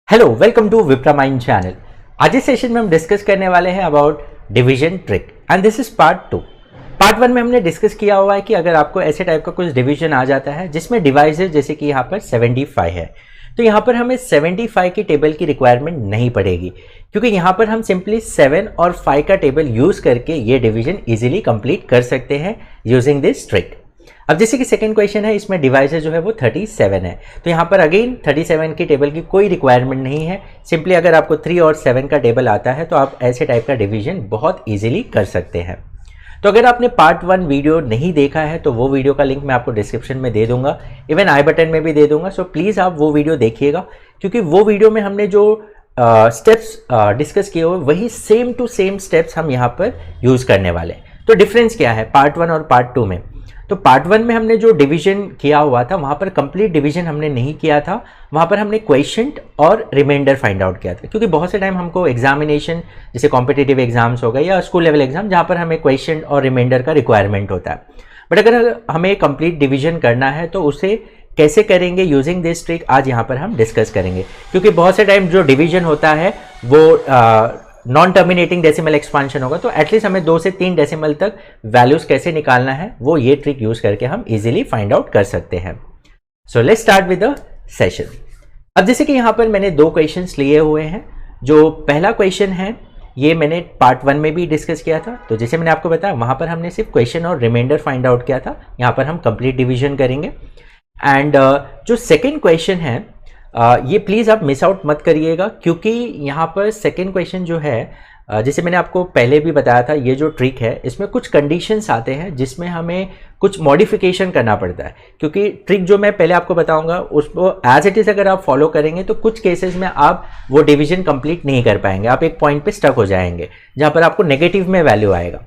Hello, welcome to Vipra mind channel. आज इस session में हम डिस्कस करने वाले हैं about division trick and this is part 2। Part 1 में हमने डिस्कस किया हुआ है कि अगर आपको ऐसे टाइप का कुछ डिवीजन आ जाता है जिसमें डिवाइसेस जैसे कि यहाँ पर 75 है, तो यहाँ पर हमें 75 की टेबल की रिक्वायरमेंट नहीं पड़ेगी, क्योंकि यहाँ पर हम सिंपली 7 और 5 का टेबल यूज करके ये डिवीजन इजीली कंप्लीट कर सकते हैं यूजिंग दिस ट्रिक। अब जैसे कि सेकंड क्वेश्चन है, इसमें डिवाइसेस जो है वो 37 है, तो यहाँ पर अगेन 37 की टेबल की कोई रिक्वायरमेंट नहीं है। सिंपली अगर आपको 3 और 7 का टेबल आता है तो आप ऐसे टाइप का डिवीजन बहुत इजीली कर सकते हैं। तो अगर आपने पार्ट 1 वीडियो नहीं देखा है तो वो वीडियो का लिंक मैं आपको डिस्क्रिप्शन में दे दूंगा, इवन आई बटन में भी दे दूंगा। सो प्लीज़ आप वो वीडियो देखिएगा, क्योंकि वो वीडियो में हमने जो स्टेप्स डिस्कस किए हुए वही सेम टू सेम स्टेप्स हम यहाँ पर यूज़ करने वाले हैं। तो डिफरेंस क्या है पार्ट 1 और पार्ट 2 में? तो पार्ट 1 में हमने जो डिवीजन किया हुआ था वहाँ पर कंप्लीट डिवीजन हमने नहीं किया था, वहाँ पर हमने क्वेश्चंट और रिमाइंडर फाइंड आउट किया था, क्योंकि बहुत से टाइम हमको एग्जामिनेशन जैसे कॉम्पिटिटिव एग्जाम्स हो गए या स्कूल लेवल एग्जाम जहाँ पर हमें क्वेश्चन और रिमाइंडर का रिक्वायरमेंट होता है। बट अगर हमें कंप्लीट डिवीजन करना है तो उसे कैसे करेंगे यूजिंग दिस ट्रिक, आज यहाँ पर हम डिस्कस करेंगे। क्योंकि बहुत से टाइम जो डिवीजन होता है वो नॉन टर्मिनेटिंग डेसिमल एक्सपांशन होगा, तो एटलीस्ट हमें 2 से 3 डेसिमल तक वैल्यूज कैसे निकालना है वो ये ट्रिक यूज करके हम इजीली फाइंड आउट कर सकते हैं। So let's start with the session. अब जैसे कि यहाँ पर मैंने 2 क्वेश्चंस लिए हुए हैं। जो पहला क्वेश्चन है ये मैंने पार्ट 1 में भी डिस्कस किया था, तो जैसे मैंने आपको बताया वहाँ पर हमने सिर्फ क्वेश्चन और रिमाइंडर फाइंड आउट किया था। यहाँ पर हम कंप्लीट डिवीजन करेंगे। एंड जो सेकेंड क्वेश्चन है ये प्लीज़ आप मिस आउट मत करिएगा, क्योंकि यहाँ पर सेकेंड क्वेश्चन जो है जैसे मैंने आपको पहले भी बताया था, ये जो ट्रिक है इसमें कुछ कंडीशंस आते हैं जिसमें हमें कुछ मॉडिफिकेशन करना पड़ता है। क्योंकि ट्रिक जो मैं पहले आपको बताऊंगा उसको एज इट इज़ अगर आप फॉलो करेंगे तो कुछ केसेस में आप वो डिवीजन कंप्लीट नहीं कर पाएंगे, आप एक पॉइंट पे स्टक हो जाएंगे जहाँ पर आपको नेगेटिव में वैल्यू आएगा,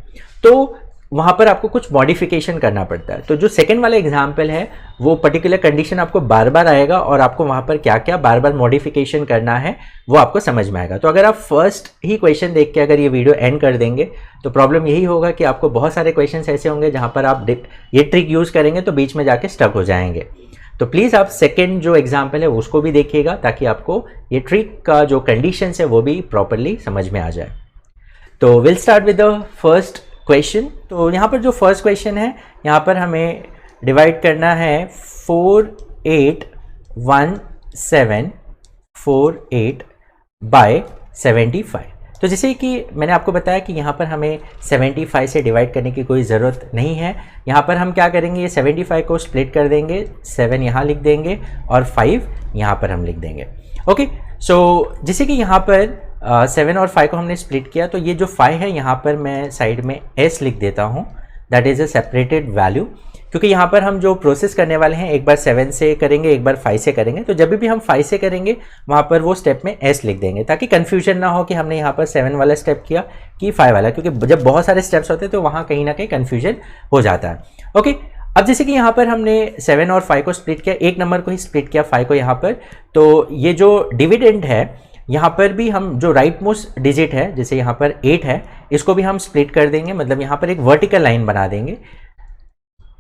तो वहाँ पर आपको कुछ मॉडिफिकेशन करना पड़ता है। तो जो सेकंड वाला एग्जाम्पल है वो पर्टिकुलर कंडीशन आपको बार बार आएगा और आपको वहाँ पर क्या क्या बार बार मॉडिफिकेशन करना है वो आपको समझ में आएगा। तो अगर आप फर्स्ट ही क्वेश्चन देख के अगर ये वीडियो एंड कर देंगे तो प्रॉब्लम यही होगा कि आपको बहुत सारे क्वेश्चन ऐसे होंगे जहाँ पर आप ये ट्रिक यूज़ करेंगे तो बीच में जाके स्टक हो जाएंगे। तो प्लीज़ आप सेकेंड जो एग्जाम्पल है उसको भी देखिएगा ताकि आपको ये ट्रिक का जो कंडीशन है वो भी प्रॉपरली समझ में आ जाए। तो will start with the first question. तो यहाँ पर जो फर्स्ट क्वेश्चन है यहाँ पर हमें डिवाइड करना है 481748 बाय 75। तो जैसे कि मैंने आपको बताया कि यहाँ पर हमें 75 से डिवाइड करने की कोई ज़रूरत नहीं है। यहाँ पर हम क्या करेंगे, ये 75 को स्प्लिट कर देंगे, 7 यहाँ लिख देंगे और 5 यहाँ पर हम लिख देंगे। ओके, सो जैसे कि यहाँ पर 7 और 5 को हमने स्प्लिट किया, तो ये जो 5 है यहाँ पर मैं साइड में s लिख देता हूँ, that is a separated value. क्योंकि यहाँ पर हम जो प्रोसेस करने वाले हैं एक बार 7 से करेंगे एक बार 5 से करेंगे, तो जब भी हम 5 से करेंगे वहाँ पर वो स्टेप में s लिख देंगे ताकि कन्फ्यूजन ना हो कि हमने यहाँ पर 7 वाला स्टेप किया कि 5 वाला, क्योंकि जब बहुत सारे स्टेप्स होते हैं तो वहाँ कहीं ना कहीं कन्फ्यूजन हो जाता है। ओके, अब जैसे कि यहाँ पर हमने 7 और 5 को स्प्लिट किया, एक नंबर को ही स्प्लिट किया 5 को यहाँ पर, तो ये जो डिविडेंड है यहाँ पर भी हम जो राइट मोस्ट डिजिट है जैसे यहाँ पर 8 है इसको भी हम स्प्लिट कर देंगे, मतलब यहाँ पर एक वर्टिकल लाइन बना देंगे।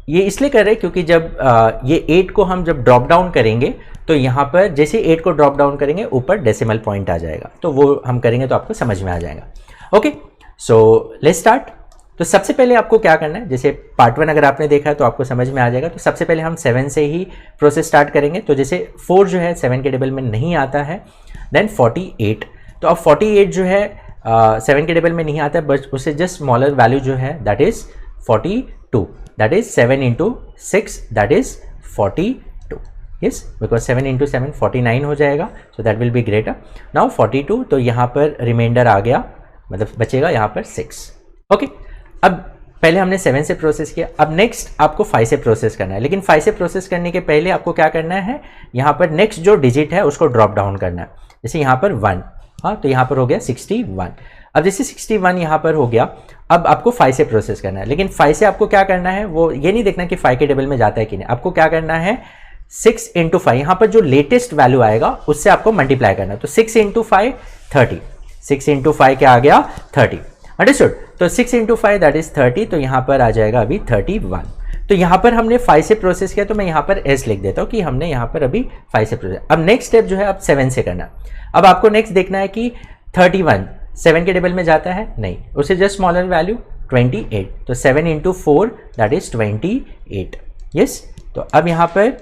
ये इसलिए कर रहे हैं क्योंकि जब ये 8 को हम जब ड्रॉप डाउन करेंगे तो यहाँ पर जैसे 8 को ड्रॉप डाउन करेंगे ऊपर डेसिमल पॉइंट आ जाएगा, तो वो हम करेंगे तो आपको समझ में आ जाएगा। Okay, so let's start. तो सबसे पहले आपको क्या करना है, जैसे पार्ट 1 अगर आपने देखा है तो आपको समझ में आ जाएगा। तो सबसे पहले हम 7 से ही प्रोसेस स्टार्ट करेंगे। तो जैसे 4 जो है 7 के टेबल में नहीं आता है, देन 48। तो अब 48 जो है 7 के टेबल में नहीं आता है, बट उससे जस्ट स्मॉलर वैल्यू जो है that is 42, that is 7 into 6, that is 42। Yes, because 7 into 7 49 हो जाएगा, so that will be greater. Now 42, तो यहाँ पर रिमाइंडर आ गया, मतलब बचेगा यहाँ पर 6। ओके, अब पहले हमने 7 से प्रोसेस किया, अब नेक्स्ट आपको 5 से प्रोसेस करना है। लेकिन 5 से प्रोसेस करने के पहले आपको क्या करना है, यहाँ पर नेक्स्ट जो डिजिट है उसको ड्रॉप डाउन करना है। जैसे यहाँ पर 1, हाँ, तो यहाँ पर हो गया 61। अब जैसे 61 यहाँ पर हो गया, अब आपको 5 से प्रोसेस करना है। लेकिन 5 से आपको क्या करना है, वो ये नहीं देखना कि 5 के टेबल में जाता है कि नहीं, आपको क्या करना है 6 इंटू 5, यहाँ पर जो लेटेस्ट वैल्यू आएगा उससे आपको मल्टीप्लाई करना है। तो 6 इंटू 5 30, 6 इंटू 5 क्या आ गया 30, अंडरस्टूड। तो 6 इंटू 5 दैट इज 30, तो यहाँ पर आ जाएगा अभी 31। तो यहाँ पर हमने 5 से प्रोसेस किया, तो मैं यहाँ पर S लिख देता हूँ कि हमने यहाँ पर अभी 5 से प्रोसेस। अब नेक्स्ट स्टेप जो है अब 7 से करना। अब आपको नेक्स्ट देखना है कि 31 7 के टेबल में जाता है, नहीं, उसे जस्ट स्मॉलर वैल्यू 28, तो 7 इंटू 4 दैट इज 28। यस, तो अब यहाँ पर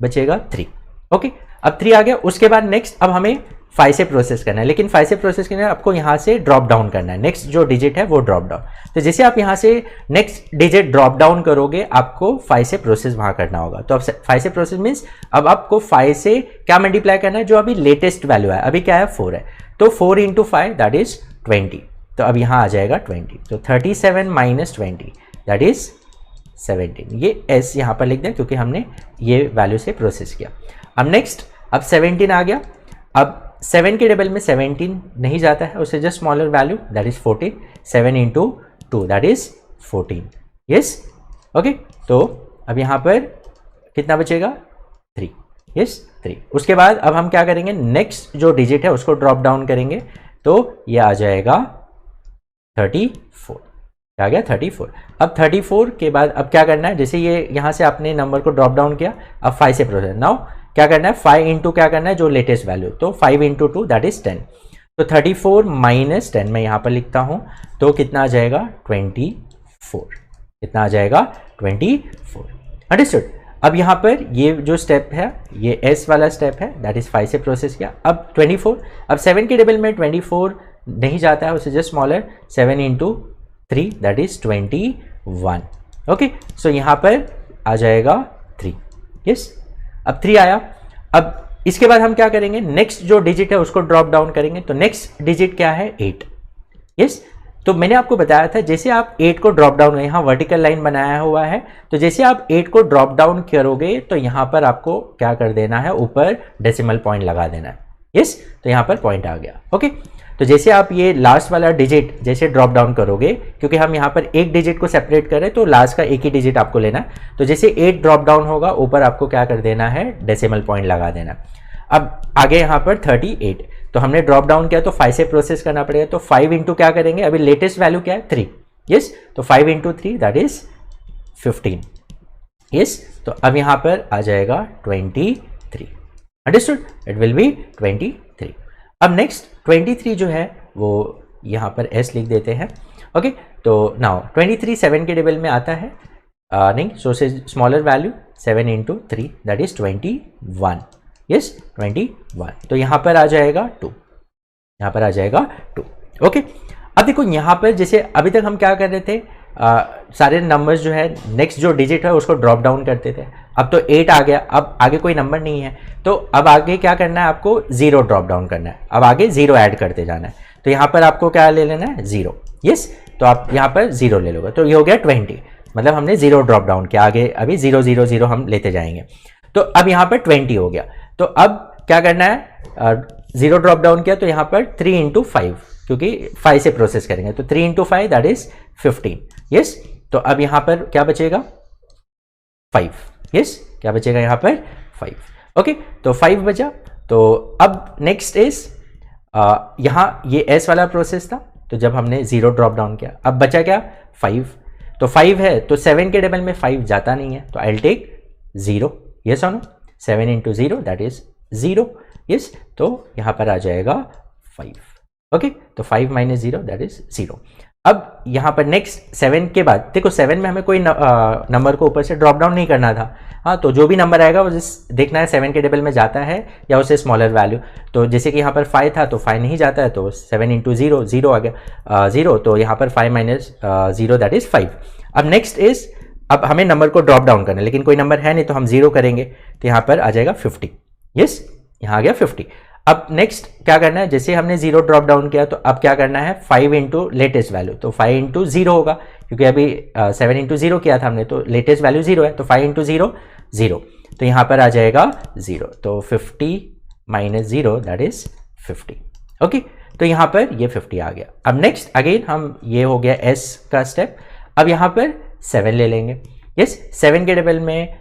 बचेगा 3। ओके, अब 3 आ गया। उसके बाद नेक्स्ट अब हमें 5 से प्रोसेस करना है, लेकिन 5 से प्रोसेस करना है आपको यहाँ से ड्रॉप डाउन करना है, नेक्स्ट जो डिजिट है वो ड्रॉप डाउन। तो जैसे आप यहाँ से नेक्स्ट डिजिट ड्रॉप डाउन करोगे आपको 5 से प्रोसेस वहाँ करना होगा। तो अब 5 से प्रोसेस मीन्स अब आपको 5 से क्या मल्टीप्लाई करना है, जो अभी लेटेस्ट वैल्यू है, अभी क्या है 4 है, तो 4 इंटू 5 दैट इज 20। तो अब यहाँ आ जाएगा 20, तो 37 माइनस 20 दैट इज 17। ये S यहाँ पर लिख दें क्योंकि हमने ये वैल्यू से प्रोसेस किया। अब नेक्स्ट अब 17 आ गया। अब 7 के टेबल में 17 नहीं जाता है, उसे just smaller value that is 14, 7 into 2 that is 14। Yes, okay, तो अब यहाँ पर कितना बचेगा 3। यस, 3। उसके बाद अब हम क्या करेंगे, नेक्स्ट जो डिजिट है उसको ड्रॉप डाउन करेंगे, तो ये आ जाएगा 34। क्या आ गया 34। अब 34 के बाद अब क्या करना है, जैसे ये यहाँ से आपने नंबर को ड्रॉप डाउन किया, अब 5 से प्रोसेस। नाउ क्या करना है, 5 इंटू क्या करना है, जो लेटेस्ट वैल्यू, तो 5 इंटू 2 दैट इज 10। तो 34 माइनस 10 मैं यहाँ पर लिखता हूँ, तो कितना आ जाएगा 24। कितना आ जाएगा 24। अंडरस्टूड। अब यहाँ पर ये जो स्टेप है ये S वाला स्टेप है, दैट इज 5 से प्रोसेस किया। अब 24, अब 7 के टेबल में 24 नहीं जाता है, उसे just smaller 7 into 3 that is 21। Okay, so यहाँ पर आ जाएगा 3। यस, अब 3 आया। अब इसके बाद हम क्या करेंगे, नेक्स्ट जो डिजिट है उसको ड्रॉप डाउन करेंगे, तो नेक्स्ट डिजिट क्या है 8। यस, तो मैंने आपको बताया था जैसे आप 8 को ड्रॉप डाउन, यहाँ वर्टिकल लाइन बनाया हुआ है, तो जैसे आप 8 को ड्रॉप डाउन करोगे तो यहाँ पर आपको क्या कर देना है, ऊपर डेसिमल पॉइंट लगा देना है। यस, तो यहाँ पर पॉइंट आ गया। ओके, तो जैसे आप ये लास्ट वाला डिजिट जैसे ड्रॉप डाउन करोगे, क्योंकि हम यहाँ पर एक डिजिट को सेपरेट करें तो लास्ट का एक ही डिजिट आपको लेना है, तो जैसे 8 ड्रॉप डाउन होगा ऊपर आपको क्या कर देना है, डेसिमल पॉइंट लगा देना। अब आगे यहाँ पर 38, तो हमने ड्रॉप डाउन किया तो 5 से प्रोसेस करना पड़ेगा, तो 5 इंटू क्या करेंगे, अभी लेटेस्ट वैल्यू क्या है 3। यस, तो 5 इंटू 3 दैट इज 15। यस, तो अब यहाँ पर आ जाएगा 23। Understood, it will be 23। अब नेक्स्ट 23 जो है वो यहाँ पर S लिख देते हैं। ओके, तो नाउ 23 7 के टेबल में आता है, नहीं, सो से smaller value 7 into 3 that is 21। Yes, 21, तो यहाँ पर आ जाएगा 2। यहाँ पर आ जाएगा 2। ओके, अब देखो यहाँ पर जैसे अभी तक हम क्या कर रहे थे, सारे नंबर्स जो है नेक्स्ट जो डिजिट है उसको ड्रॉप डाउन करते थे। अब तो 8 आ गया, अब आगे कोई नंबर नहीं है, तो अब आगे क्या करना है, आपको 0 ड्रॉप डाउन करना है। अब आगे 0 ऐड करते जाना है, तो यहाँ पर आपको क्या ले लेना है 0। यस, तो आप यहाँ पर 0 ले लोगे, तो ये हो गया 20, मतलब हमने 0 ड्रॉप डाउन किया, आगे अभी 0 0 0 हम लेते जाएंगे। तो अब यहाँ पर 20 हो गया, तो अब क्या करना है, 0 ड्रॉप डाउन किया तो यहाँ पर 3 इंटू 5, क्योंकि 5 से प्रोसेस करेंगे, तो 3 इंटू 5 दैट इज 15। यस, तो अब यहाँ पर क्या बचेगा 5। यस, क्या बचेगा यहाँ पर 5। ओके, तो 5 बचा। तो अब नेक्स्ट इज यहाँ ये S वाला प्रोसेस था, तो जब हमने 0 ड्रॉप डाउन किया, अब बचा क्या 5, तो 5 है तो 7 के टेबल में 5 जाता नहीं है, तो आई विल टेक 0। यस और no, 7 into 0 that is 0। Yes, तो यहाँ पर आ जाएगा 5। ओके, तो 5 माइनस 0 दैट इज 0। अब यहाँ पर नेक्स्ट 7 के बाद देखो 7 में हमें कोई नंबर को ऊपर से ड्रॉप डाउन नहीं करना था। हाँ, तो जो भी नंबर आएगा वो देखना है 7 के टेबल में जाता है या उससे स्मॉलर वैल्यू। तो जैसे कि यहाँ पर 5 था तो 5 नहीं जाता है, तो 7 इंटू 0 0 आ गया 0, तो यहाँ पर 5 माइनस 0 दैट इज 5। अब नेक्स्ट इज, अब हमें नंबर को ड्रॉप डाउन करना है, लेकिन कोई नंबर है नहीं तो हम 0 करेंगे, तो यहाँ पर आ जाएगा 50। यस, यहाँ आ गया 50। अब नेक्स्ट क्या करना है, जैसे हमने 0 ड्रॉप डाउन किया तो अब क्या करना है 5 इंटू लेटेस्ट वैल्यू, तो 5 इंटू 0 होगा, क्योंकि अभी 7 इंटू 0 किया था हमने, तो लेटेस्ट वैल्यू 0 है, तो 5 इंटू 0 0, तो यहाँ पर आ जाएगा 0, तो 50 माइनस 0 दैट इज 50। ओके, तो यहाँ पर ये 50 आ गया। अब नेक्स्ट अगेन हम, ये हो गया S का स्टेप, अब यहाँ पर 7 ले लेंगे। यस, 7 के टेबल में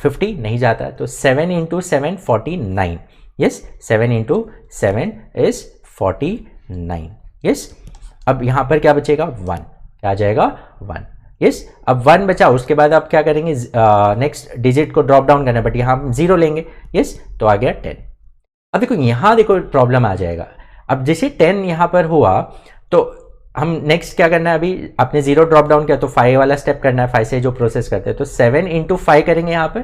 50 नहीं जाता, तो 7 into 7 49। Yes, 7 into 7 is 49। Yes, अब यहाँ पर क्या बचेगा 1, क्या आ जाएगा 1, यस, अब 1 बचा, उसके बाद आप क्या करेंगे, नेक्स्ट डिजिट को ड्रॉप डाउन करना, बट यहाँ हम 0 लेंगे। यस, तो आ गया 10। अब देखो यहाँ देखो प्रॉब्लम आ जाएगा। अब जैसे 10 यहाँ पर हुआ तो हम नेक्स्ट क्या करना है, अभी आपने 0 ड्रॉप डाउन किया तो 5 वाला स्टेप करना है, 5 से जो प्रोसेस करते हैं, तो 7 इंटू 5 करेंगे यहाँ पर।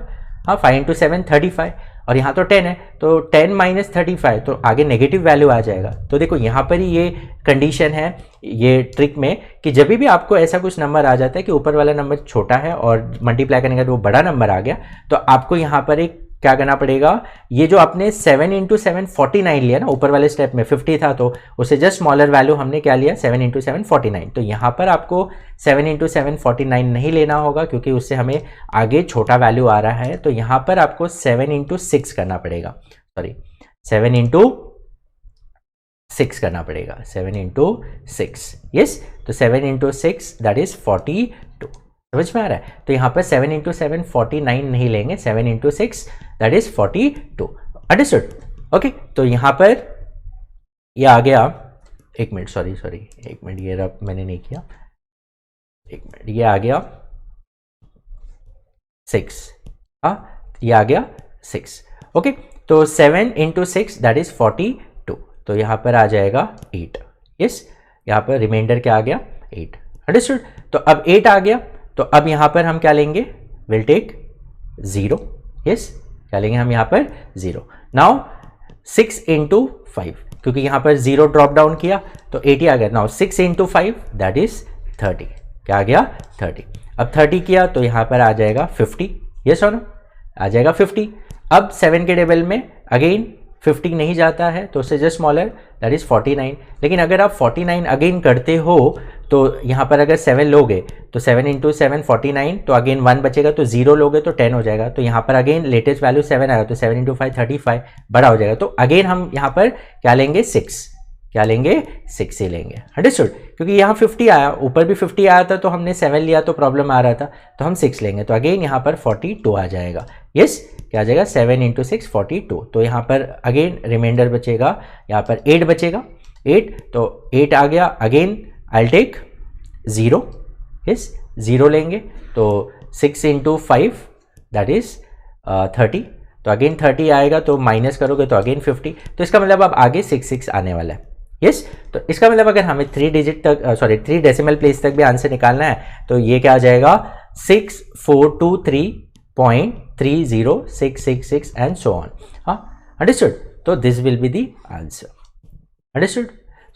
हाँ, 5 इंटू 7 35, और यहाँ तो 10 है, तो 10 माइनस 35, तो आगे नेगेटिव वैल्यू आ जाएगा। तो देखो यहाँ पर ही ये कंडीशन है ये ट्रिक में कि जब भी आपको ऐसा कुछ नंबर आ जाता है कि ऊपर वाला नंबर छोटा है और मल्टीप्लाई करने का वो बड़ा नंबर आ गया, तो आपको यहाँ पर एक क्या करना पड़ेगा, ये जो आपने 7 इंटू 7 49 लिया ना, ऊपर वाले स्टेप में 50 था तो उससे जस्ट स्मॉलर वैल्यू हमने क्या लिया, 7 इंटू 7 49। तो यहाँ पर आपको 7 इंटू 7 49 नहीं लेना होगा क्योंकि उससे हमें आगे छोटा वैल्यू आ रहा है। तो यहाँ पर आपको 7 इंटू 6 करना पड़ेगा, सॉरी 7 इंटू 6 करना पड़ेगा, 7 इंटू 6। यस, तो 7 इंटू 6 दैट इज 42। समझ में आ रहा है? तो यहाँ पर 7 इंटू 7 49 नहीं लेंगे, 7 into 6 that is 42। Understood? Okay, तो यहाँ पर ये आ गया, एक मिनट, सॉरी एक मिनट, ये रब मैंने नहीं किया, एक मिनट, ये आ गया 6। हाँ, ये आ गया 6। ओके, तो 7 इंटू 6 दैट इज 42, तो यहाँ पर आ जाएगा 8। यस, यहाँ पर रिमाइंडर क्या आ गया, 8। अंडरस्टूड? तो अब 8 आ गया, तो अब यहाँ पर हम क्या लेंगे, विल टेक 0। यस, क्या लेंगे हम यहाँ पर 0। नाउ 6 इंटू 5, क्योंकि यहाँ पर 0 ड्रॉप डाउन किया तो 80 आ गया। Now 6 into 5 that is 30। क्या आ गया, 30। अब 30 किया तो यहाँ पर आ जाएगा 50। यस और नो, आ जाएगा 50। अब 7 के टेबल में अगेन 50 नहीं जाता है तो उससे जस्ट स्मॉलर दैट इज 49। लेकिन अगर आप 49 अगेन करते हो तो यहाँ पर अगर 7 लोगे तो 7 इंटू 7 49, तो अगेन 1 बचेगा, तो 0 लोगे तो 10 हो जाएगा। तो यहाँ पर अगेन लेटेस्ट वैल्यू 7 आएगा, तो 7 इंटू 5 35 बड़ा हो जाएगा। तो अगेन हम यहाँ पर क्या लेंगे, 6। क्या लेंगे, 6 ही लेंगे। अंडरस्टूड? क्योंकि यहाँ 50 आया, ऊपर भी 50 आया था तो हमने 7 लिया तो प्रॉब्लम आ रहा था, तो हम 6 लेंगे, तो अगेन यहाँ पर 42 आ जाएगा। यस, क्या आ जाएगा, 7 इंटू 6 42। तो यहाँ पर अगेन रिमाइंडर बचेगा, यहाँ पर 8 बचेगा, 8, तो 8 आ गया। Again I take 0। यस, 0 लेंगे, तो 6 इंटू 5 दैट इज 30, तो अगेन 30 आएगा, तो माइनस करोगे तो अगेन 50। तो इसका मतलब अब आगे 6 आने वाला है। यस, तो इसका मतलब अगर हमें 3 डिजिट तक, सॉरी 3 डेसिमल प्लेस तक भी आंसर निकालना है तो ये क्या आ जाएगा, 6423.30666 एंड सो ऑन। हाँ, अंडरस्टूड? तो this will be the answer. Understood?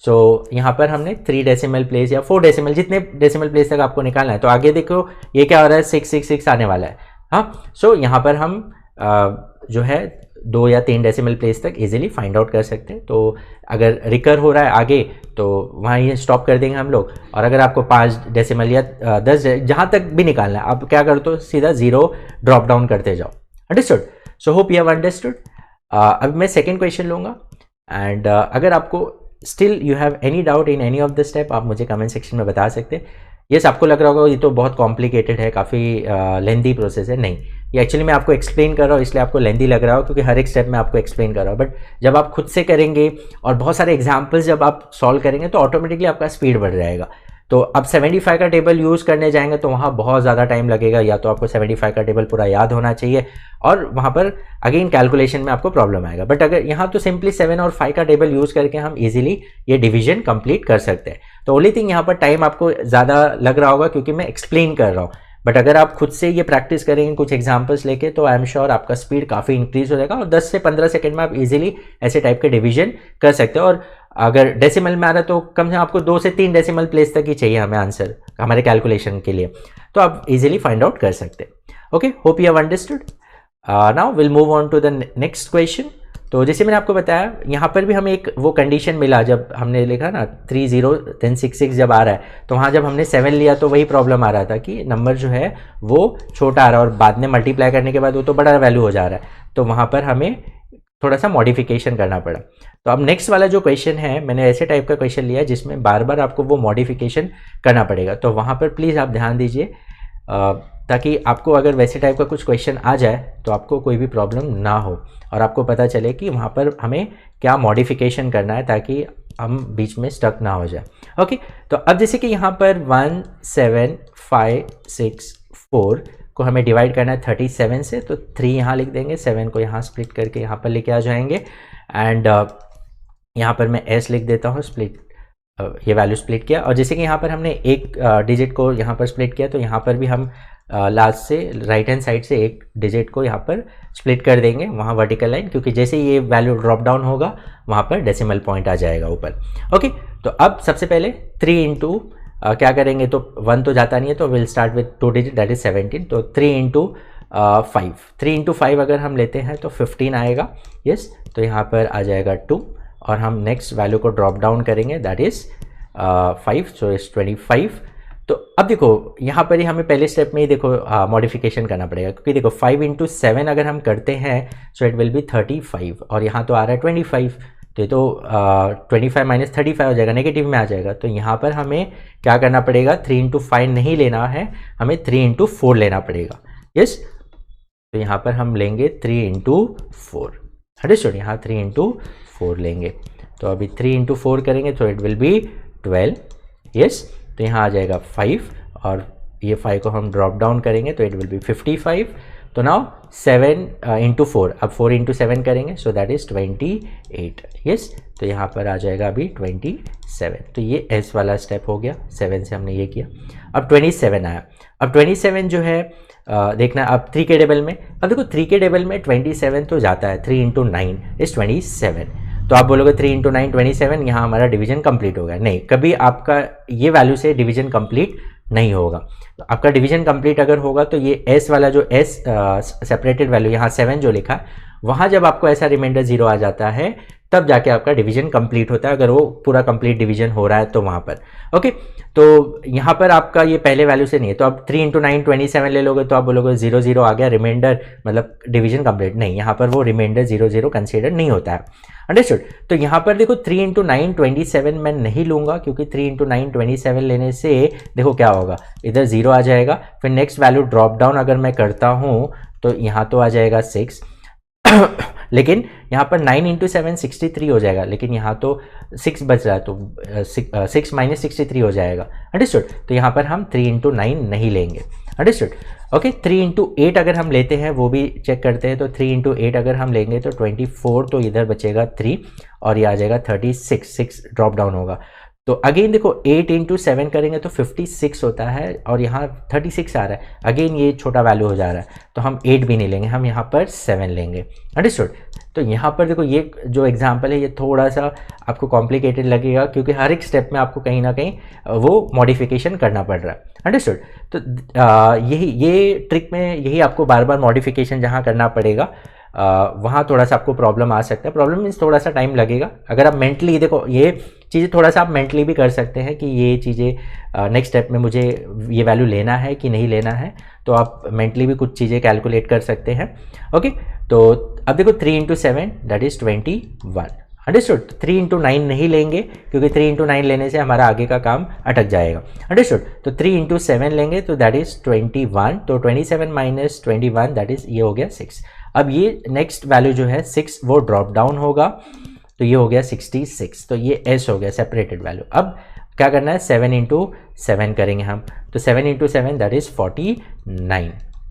So यहाँ पर हमने 3 डेसिमल प्लेस या 4 डेसिमल, जितने डेसिमल प्लेस तक आपको निकालना है। तो आगे देखो ये क्या हो रहा है, 666 आने वाला है। हाँ, सो यहाँ पर हम जो है 2 या 3 डेसिमल प्लेस तक इजीली फाइंड आउट कर सकते हैं। तो अगर रिकर हो रहा है आगे तो वहाँ ये स्टॉप कर देंगे हम लोग, और अगर आपको 5 डेसिमल या 10 जहाँ तक भी निकालना है, आप क्या करते हो, सीधा 0 ड्रॉप डाउन करते जाओ। Understood? So hope you have understood. अब मैं सेकेंड क्वेश्चन लूँगा, एंड अगर आपको still you have any doubt in any of the step, आप मुझे कमेंट सेक्शन में बता सकते हैं। यस, आपको लग रहा होगा ये तो बहुत कॉम्प्लिकेटेड है, काफ़ी लेंथी प्रोसेस है। नहीं, ये एक्चुअली मैं आपको एक्सप्लेन कर रहा हूँ इसलिए आपको लेंथी लग रहा हो, क्योंकि हर एक स्टेप में आपको एक्सप्लेन कर रहा हूँ। बट जब आप खुद से करेंगे और बहुत सारे एग्जाम्पल्स जब आप सॉल्व करेंगे तो ऑटोमेटिकली आपका स्पीड बढ़ जाएगा। तो अब 75 का टेबल यूज़ करने जाएंगे तो वहाँ बहुत ज़्यादा टाइम लगेगा, या तो आपको 75 का टेबल पूरा याद होना चाहिए और वहाँ पर अगेन कैलकुलेशन में आपको प्रॉब्लम आएगा। बट अगर यहाँ तो सिंपली 7 और 5 का टेबल यूज़ करके हम इजीली ये डिवीजन कंप्लीट कर सकते हैं। तो ओनली थिंग यहाँ पर टाइम आपको ज़्यादा लग रहा होगा क्योंकि मैं एक्सप्लेन कर रहा हूँ। बट अगर आप खुद से ये प्रैक्टिस करेंगे कुछ एग्जाम्पल्स लेके तो आई एम श्योर आपका स्पीड काफ़ी इंक्रीज हो जाएगा और 10 से 15 सेकंड में आप इजीली ऐसे टाइप के डिवीजन कर सकते हो। और अगर डेसिमल में आ रहा है तो कम से कम आपको 2 से 3 डेसिमल प्लेस तक ही चाहिए हमें आंसर हमारे कैलकुलेशन के लिए, तो आप इजीली फाइंड आउट कर सकते हैं। Okay, hope you have understood. Now will move on to the next question. तो जैसे मैंने आपको बताया यहाँ पर भी हमें एक वो कंडीशन मिला, जब हमने लिखा ना 30 then 66 जब आ रहा है तो वहाँ जब हमने 7 लिया तो वही प्रॉब्लम आ रहा था कि नंबर जो है वो छोटा आ रहा है और बाद में मल्टीप्लाई करने के बाद वो तो बड़ा वैल्यू हो जा रहा है, तो वहाँ पर हमें थोड़ा सा मॉडिफिकेशन करना पड़ा। तो अब नेक्स्ट वाला जो क्वेश्चन है मैंने ऐसे टाइप का क्वेश्चन लिया जिसमें बार बार आपको वो मॉडिफिकेशन करना पड़ेगा, तो वहाँ पर प्लीज़ आप ध्यान दीजिए ताकि आपको अगर वैसे टाइप का कुछ क्वेश्चन आ जाए तो आपको कोई भी प्रॉब्लम ना हो और आपको पता चले कि वहाँ पर हमें क्या मॉडिफिकेशन करना है ताकि हम बीच में स्टक ना हो जाए। ओके, तो अब जैसे कि यहाँ पर 1 7 5 6 4 को हमें डिवाइड करना है 37 से, तो 3 यहाँ लिख देंगे, 7 को यहाँ स्प्लिट करके यहाँ पर लेके आ जाएंगे एंड यहाँ पर मैं s लिख देता हूँ, स्प्लिट ये वैल्यू स्प्लिट किया। और जैसे कि यहाँ पर हमने एक डिजिट को यहाँ पर स्प्लिट किया, तो यहाँ पर भी हम लास्ट से राइट हैंड साइड से एक डिजिट को यहाँ पर स्प्लिट कर देंगे वहाँ वर्टिकल लाइन, क्योंकि जैसे ये वैल्यू ड्रॉप डाउन होगा वहाँ पर डेसिमल पॉइंट आ जाएगा ऊपर। ओके, तो अब सबसे पहले 3 इंटू क्या करेंगे, तो 1 तो जाता नहीं है, तो will start with 2 digit that is 17। तो 3 इंटू 5, 3 इंटू 5 अगर हम लेते हैं तो 15 आएगा। यस, तो यहाँ पर आ जाएगा 2 और हम नेक्स्ट वैल्यू को ड्रॉप डाउन करेंगे दैट इज 5, सो इज 25। तो अब देखो यहाँ पर ही हमें पहले स्टेप में ही देखो मॉडिफिकेशन करना पड़ेगा, क्योंकि देखो 5 इंटू 7 अगर हम करते हैं सो इट विल बी 35 और यहाँ तो आ रहा है 25, तो ये तो 25 माइनस 35 हो जाएगा, नेगेटिव में आ जाएगा। तो यहाँ पर हमें क्या करना पड़ेगा, 3 इंटू 5 नहीं लेना है, हमें 3 इंटू 4 लेना पड़ेगा। यस, तो यहाँ पर हम लेंगे 3 इंटू 4, अंडरस्टूड, यहाँ 3 इंटू 4 लेंगे। तो अभी 3 इंटू 4 करेंगे तो इट विल बी 12। यस, तो यहाँ आ जाएगा 5 और ये 5 को हम ड्रॉप डाउन करेंगे तो इट विल बी 55। तो नाउ 7 इंटू 4, अब 4 इंटू 7 करेंगे सो दैट इज़ 28। यस, तो यहाँ पर आ जाएगा अभी 27। तो ये एस वाला स्टेप हो गया, 7 से हमने ये किया। अब 27 आया। अब 27 जो है देखना अब 3 के टेबल में, अब देखो 3 के टेबल में 27 तो जाता है, 3 इंटू 9 इज़ 27। तो आप बोलोगे 3 इंटू 9 27, यहाँ हमारा डिवीजन कंप्लीट हो गया। नहीं, कभी आपका ये वैल्यू से डिवीजन कंप्लीट नहीं होगा। तो आपका डिवीजन कंप्लीट अगर होगा तो ये एस वाला जो एस सेपरेटेड वैल्यू यहाँ 7 जो लिखा है वहाँ जब आपको ऐसा रिमाइंडर 0 आ जाता है तब जाके आपका डिवीजन कंप्लीट होता है, अगर वो पूरा कंप्लीट डिवीजन हो रहा है तो वहाँ पर। ओके, तो यहाँ पर आपका ये पहले वैल्यू से नहीं है, तो अब 3 इंटू 9 27 ले लोगे तो आप बोलोगे 0 0 आ गया, रिमाइंडर मतलब डिवीजन कंप्लीट नहीं, यहाँ पर वो रिमाइंडर 0 0 कंसिडर नहीं होता है। अंडरस्टूड। तो यहाँ पर देखो 3 इंटू 9 27 मैं नहीं लूँगा, क्योंकि 3 इंटू 9 27 लेने से देखो क्या होगा, इधर 0 आ जाएगा, फिर नेक्स्ट वैल्यू ड्रॉप डाउन अगर मैं करता हूँ तो यहाँ तो आ जाएगा 6 लेकिन यहाँ पर 9 इंटू 7 63 हो जाएगा, लेकिन यहाँ तो 6 बच रहा है तो 6 माइनस 63 हो जाएगा। अंडरस्टूड। तो यहाँ पर हम 3 इंटू 9 नहीं लेंगे। अंडरस्टूड। ओके, 3 इंटू 8 अगर हम लेते हैं वो भी चेक करते हैं। तो 3 इंटू 8 अगर हम लेंगे तो 24, तो इधर बचेगा 3 और ये आ जाएगा 36, 6 ड्रॉप डाउन होगा। तो अगेन देखो 8 इंटू 7 करेंगे तो 56 होता है और यहाँ 36 आ रहा है, अगेन ये छोटा वैल्यू हो जा रहा है, तो हम 8 भी नहीं लेंगे, हम यहाँ पर 7 लेंगे। अंडरस्टूड। तो यहाँ पर देखो ये जो एग्जांपल है ये थोड़ा सा आपको कॉम्प्लिकेटेड लगेगा, क्योंकि हर एक स्टेप में आपको कहीं ना कहीं वो मॉडिफिकेशन करना पड़ रहा है। अंडरस्टूड। तो ये ट्रिक में यही आपको बार बार मॉडिफिकेशन जहाँ करना पड़ेगा वहाँ थोड़ा सा आपको प्रॉब्लम आ सकता है। प्रॉब्लम मीन्स थोड़ा सा टाइम लगेगा। अगर आप मेंटली देखो ये चीज़ें थोड़ा सा आप मेंटली भी कर सकते हैं कि ये चीज़ें नेक्स्ट स्टेप में मुझे ये वैल्यू लेना है कि नहीं लेना है, तो आप मेंटली भी कुछ चीज़ें कैलकुलेट कर सकते हैं। ओके, तो अब देखो 3 into 7 that is 21। Understood. 3 into 9 नहीं लेंगे, क्योंकि 3 इंटू 9 लेने से हमारा आगे का काम अटक जाएगा। अंडरस्टूड। तो 3 इंटू 7 लेंगे तो दैट इज़ 21। तो 27 माइनस 21 दैट इज़ ये हो गया 6। अब ये नेक्स्ट वैल्यू जो है 6 वो ड्रॉप डाउन होगा, तो ये हो गया 66। तो ये एस हो गया सेपरेटेड वैल्यू। अब क्या करना है, 7 इंटू 7 करेंगे हम, तो 7 इंटू 7 दैट इज़ 49।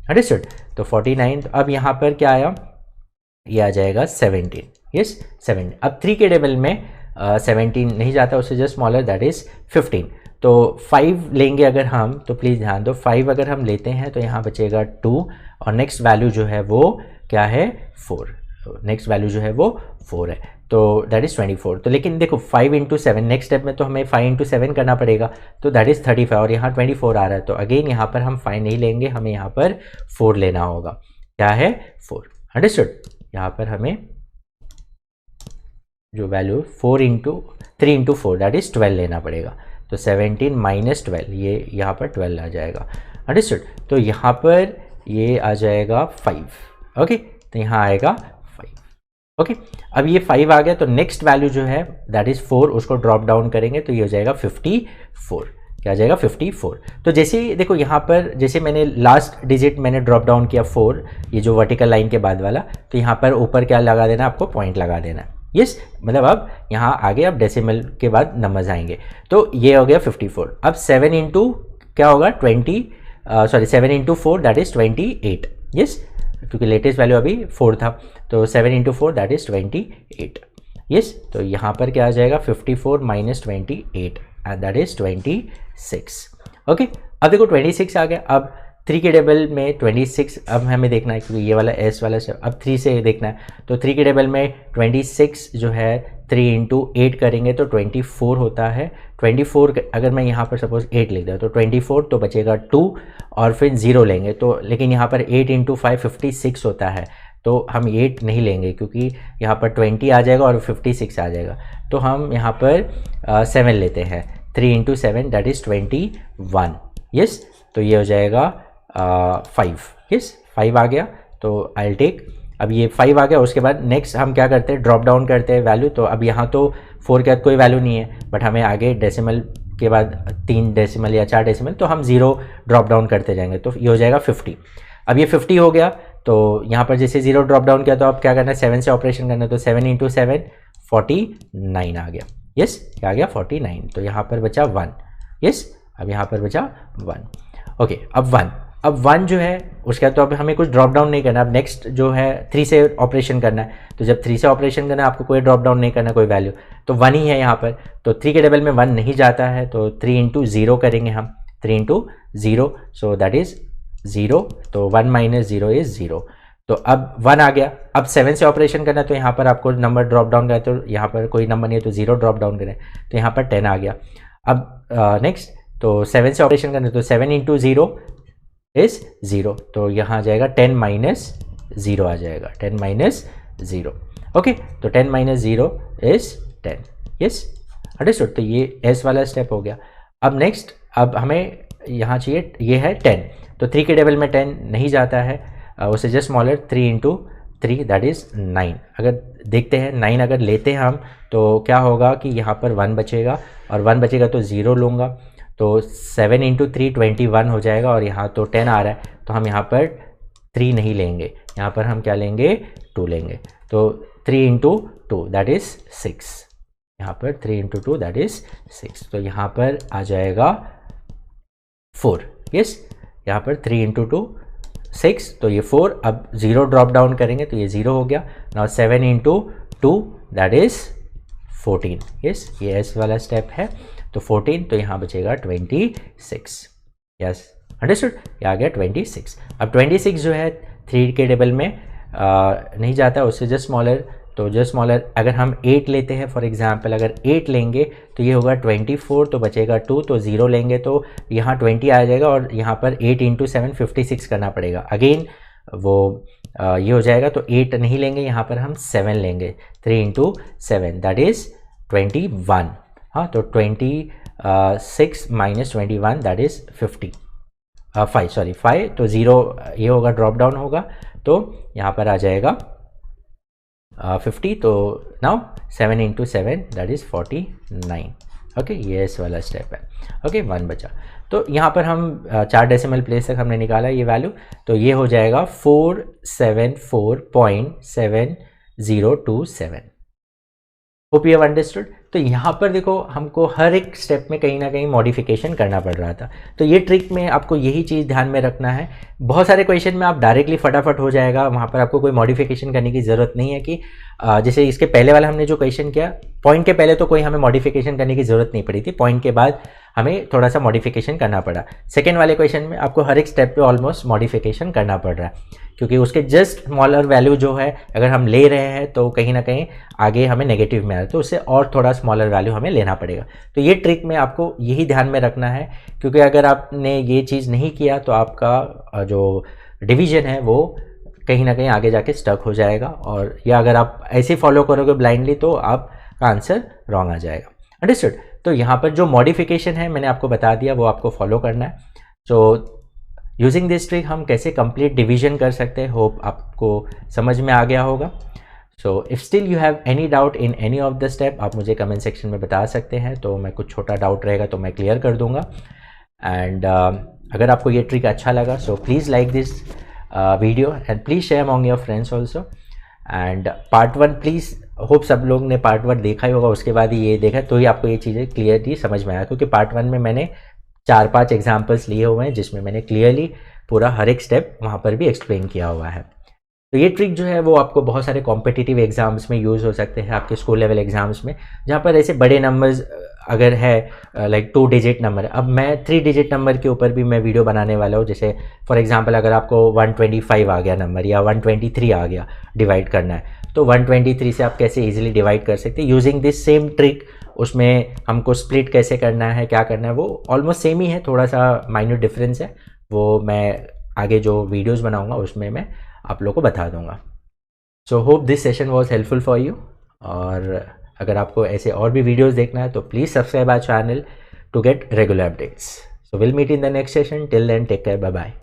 अंडरस्टूड। तो 49। तो अब यहाँ पर क्या आया, ये आ जाएगा 17। यस 17। अब 3 के टेबल में 17 नहीं जाता, उससे जस्ट स्मॉलर दैट इज़ 15। तो 5 लेंगे अगर हम, तो प्लीज़ ध्यान दो 5 अगर हम लेते हैं तो यहाँ बचेगा 2 और नेक्स्ट वैल्यू जो है वो क्या है 4। नेक्स्ट वैल्यू जो है वो 4 है, तो दैट इज़ 24। तो लेकिन देखो 5 इंटू 7 नेक्स्ट स्टेप में तो हमें 5 इंटू 7 करना पड़ेगा, तो दैट इज़ 35 और यहाँ 24 आ रहा है। तो अगेन यहाँ पर हम 5 नहीं लेंगे, हमें यहाँ पर 4 लेना होगा। क्या है 4। अंडरस्टूड। यहाँ पर हमें जो वैल्यू 3 इंटू 4 दैट इज़ 12 लेना पड़ेगा। तो 17 माइनस 12 ये यहाँ पर 12 आ जाएगा। अंडरस्टूड। तो यहाँ पर ये आ जाएगा 5। ओके, तो यहाँ आएगा 5। ओके, अब ये 5 आ गया, तो नेक्स्ट वैल्यू जो है दैट इज़ 4, उसको ड्रॉप डाउन करेंगे तो ये हो जाएगा 54। क्या आ जाएगा 54। तो जैसे देखो यहाँ पर जैसे मैंने लास्ट डिजिट मैंने ड्रॉप डाउन किया 4, ये जो वर्टिकल लाइन के बाद वाला, तो यहाँ पर ऊपर क्या लगा देना, आपको पॉइंट लगा देना है। यस, मतलब अब यहाँ आगे अब डेसिमल के बाद नंबर्स आएंगे। तो ये हो गया 54। अब 7 इंटू क्या होगा 7 इंटू 4 दैट इज 28। यस, क्योंकि लेटेस्ट वैल्यू अभी 4 था, तो 7 इंटू 4 दैट इज 28। यस, तो यहाँ पर क्या आ जाएगा 54 minus 28 and that is 26। Okay, अब देखो 26 आ गया। अब 3 के टेबल में 26 अब हमें देखना है, क्योंकि ये वाला एस वाला स्टेप अब 3 से देखना है। तो 3 के टेबल में 26 जो है 3 इंटू 8 करेंगे तो 24 होता है। 24 अगर मैं यहाँ पर सपोज 8 लिख दूँ तो 24, तो बचेगा 2 और फिर 0 लेंगे। तो लेकिन यहाँ पर 8 इंटू 5 56 होता है, तो हम 8 नहीं लेंगे क्योंकि यहाँ पर 20 आ जाएगा और 56 आ जाएगा। तो हम यहाँ पर 7 लेते हैं। 3 इंटू 7 दैट इज़ 21। यस, तो ये हो जाएगा 5। यस, 5 आ गया, तो आई टेक। अब ये 5 आ गया, उसके बाद नेक्स्ट हम क्या करते हैं, ड्रॉप डाउन करते हैं वैल्यू। तो अब यहाँ तो 4 के बाद कोई वैल्यू नहीं है, बट हमें आगे डेसिमल के बाद 3 डेसिमल या 4 डेसिमल, तो हम 0 ड्रॉप डाउन करते जाएंगे। तो ये हो जाएगा 50। अब ये 50 हो गया, तो यहाँ पर जैसे 0 ड्रॉप डाउन किया तो अब क्या करना है, 7 से ऑपरेशन करना है। तो 7 इंटू 7 49 आ गया। यस, क्या आ गया 49। तो यहाँ पर बचा 1। यस, अब यहाँ पर बचा 1। ओके, अब 1 जो है उसके बाद तो अब हमें कुछ ड्रॉप डाउन नहीं करना। अब नेक्स्ट जो है 3 से ऑपरेशन करना है। तो जब 3 से ऑपरेशन करना है आपको कोई ड्रॉप डाउन नहीं करना, कोई वैल्यू, तो 1 ही है यहाँ पर। तो 3 के टेबल में 1 नहीं जाता है, तो 3 इंटू 0 करेंगे हम। 3 इंटू 0, सो दैट इज़ 0। तो 1 माइनस 0 इज़ 0। तो अब 1 आ गया। अब 7 से ऑपरेशन करना है, तो यहाँ पर आपको नंबर ड्रॉप डाउन करें, तो यहाँ पर कोई नंबर नहीं है तो 0 ड्रॉप डाउन करें, तो यहाँ पर 10 आ गया। अब नेक्स्ट तो 7 से ऑपरेशन करना है, तो 7 इंटू 0 इज 0। तो यहाँ आ जाएगा 10 माइनस 0 आ जाएगा, 10 माइनस 0। ओके, तो 10 माइनस 0 इज 10। Yes, understood. तो ये एस वाला स्टेप हो गया। अब नेक्स्ट, अब हमें यहाँ चाहिए, ये है 10। तो 3 के टेबल में 10 नहीं जाता है, उससे just smaller 3 into 3 that is 9। अगर देखते हैं 9 अगर लेते हैं हम, तो क्या होगा कि यहाँ पर 1 बचेगा, और 1 बचेगा तो 0 लूँगा। तो 7 इंटू 3 21 हो जाएगा, और यहाँ तो 10 आ रहा है, तो हम यहाँ पर 3 नहीं लेंगे, यहाँ पर हम क्या लेंगे 2 लेंगे। तो 3 इंटू 2 दैट इज़ 6। यहाँ पर 3 इंटू 2 दैट इज़ 6। तो यहाँ पर आ जाएगा 4। यस, यहाँ पर 3 इंटू 2 6, तो ये 4। अब 0 ड्रॉप डाउन करेंगे तो ये 0 हो गया। Now 7 into 2 that is 14। Yes, ये एस वाला स्टेप है, तो 14, तो यहाँ बचेगा 26। यस, अंडरस्टूड, ये आ गया 26। अब 26 जो है 3 के टेबल में नहीं जाता, उससे जस्ट स्मॉलर। तो जस्ट स्मॉलर अगर हम 8 लेते हैं, फॉर एग्जांपल अगर 8 लेंगे तो ये होगा 24, तो बचेगा 2, तो 0 लेंगे तो यहाँ 20 आ जाएगा, और यहाँ पर 8 इंटू 7 56 करना पड़ेगा। अगेन वो ये हो जाएगा, तो 8 नहीं लेंगे, यहाँ पर हम 7 लेंगे। 3 इंटू 7 दैट इज़ 21। हाँ, तो 26 माइनस 21 दैट इज़ 5। तो 0 ये होगा, ड्रॉप डाउन होगा, तो यहाँ पर आ जाएगा 50। तो now 7 into 7 that is 49। Okay, ये इस वाला स्टेप है। ओके, 1 बचा। तो यहाँ पर हम 4 डेसिमल प्लेस तक हमने निकाला ये वैल्यू, तो ये हो जाएगा 474.7027। Hope you have understood. तो यहाँ पर देखो हमको हर एक स्टेप में कहीं ना कहीं मॉडिफिकेशन करना पड़ रहा था। तो ये ट्रिक में आपको यही चीज़ ध्यान में रखना है। बहुत सारे क्वेश्चन में आप डायरेक्टली फटाफट हो जाएगा, वहाँ पर आपको कोई मॉडिफिकेशन करने की ज़रूरत नहीं है। कि जैसे इसके पहले वाला हमने जो क्वेश्चन किया, पॉइंट के पहले तो कोई हमें मॉडिफिकेशन करने की ज़रूरत नहीं पड़ी थी, पॉइंट के बाद हमें थोड़ा सा मॉडिफिकेशन करना पड़ा। सेकेंड वाले क्वेश्चन में आपको हर एक स्टेप पे ऑलमोस्ट मॉडिफिकेशन करना पड़ रहा है, क्योंकि उसके जस्ट स्मॉलर वैल्यू जो है अगर हम ले रहे हैं तो कहीं ना कहीं आगे हमें नेगेटिव में आ रहा है, तो उससे और थोड़ा स्मॉलर वैल्यू हमें लेना पड़ेगा। तो ये ट्रिक में आपको यही ध्यान में रखना है, क्योंकि अगर आपने ये चीज़ नहीं किया तो आपका जो डिवीजन है वो कहीं ना कहीं आगे जाके स्टक हो जाएगा, और या अगर आप ऐसे फॉलो करोगे ब्लाइंडली तो आपका आंसर रॉन्ग आ जाएगा। अंडरस्टूड। तो यहाँ पर जो मॉडिफिकेशन है मैंने आपको बता दिया, वो आपको फॉलो करना है। सो यूजिंग दिस ट्रिक हम कैसे कंप्लीट डिवीजन कर सकते हैं, होप आपको समझ में आ गया होगा। So if still you have any doubt in any of the step, आप मुझे कमेंट सेक्शन में बता सकते हैं, तो मैं कुछ छोटा डाउट रहेगा तो मैं क्लियर कर दूंगा। एंड अगर आपको ये ट्रिक अच्छा लगा, so please like this video and please share among your friends also. And part 1 please hope सब लोग ने पार्ट 1 देखा ही होगा, उसके बाद ही ये देखा तो ही आपको ये चीज़ें क्लियरली समझ में आया, क्योंकि पार्ट 1 में मैंने 4-5 एग्जाम्पल्स लिए हुए हैं जिसमें मैंने क्लियरली पूरा हर एक स्टेप वहाँ पर भी एक्सप्लेन किया हुआ है। तो ये ट्रिक जो है वो आपको बहुत सारे कॉम्पिटिटिव एग्जाम्स में यूज़ हो सकते हैं, आपके स्कूल लेवल एग्जाम्स में, जहाँ पर ऐसे बड़े नंबर्स अगर है लाइक 2 डिजिट नंबर। अब मैं 3 डिजिट नंबर के ऊपर भी मैं वीडियो बनाने वाला हूँ। जैसे फॉर एग्जांपल अगर आपको 125 आ गया नंबर या 123 आ गया डिवाइड करना है, तो 123 से आप कैसे इजीली डिवाइड कर सकते हैं यूजिंग दिस सेम ट्रिक। उसमें हमको स्प्लिट कैसे करना है, क्या करना है, वो ऑलमोस्ट सेम ही है, थोड़ा सा माइन्यूट डिफरेंस है, वो मैं आगे जो वीडियोज़ बनाऊँगा उसमें मैं आप लोग को बता दूंगा। So hope this session was helpful for you, और अगर आपको ऐसे और भी वीडियोस देखना है तो please subscribe our channel to get regular updates. So will meet in the next session, till then take care, bye bye.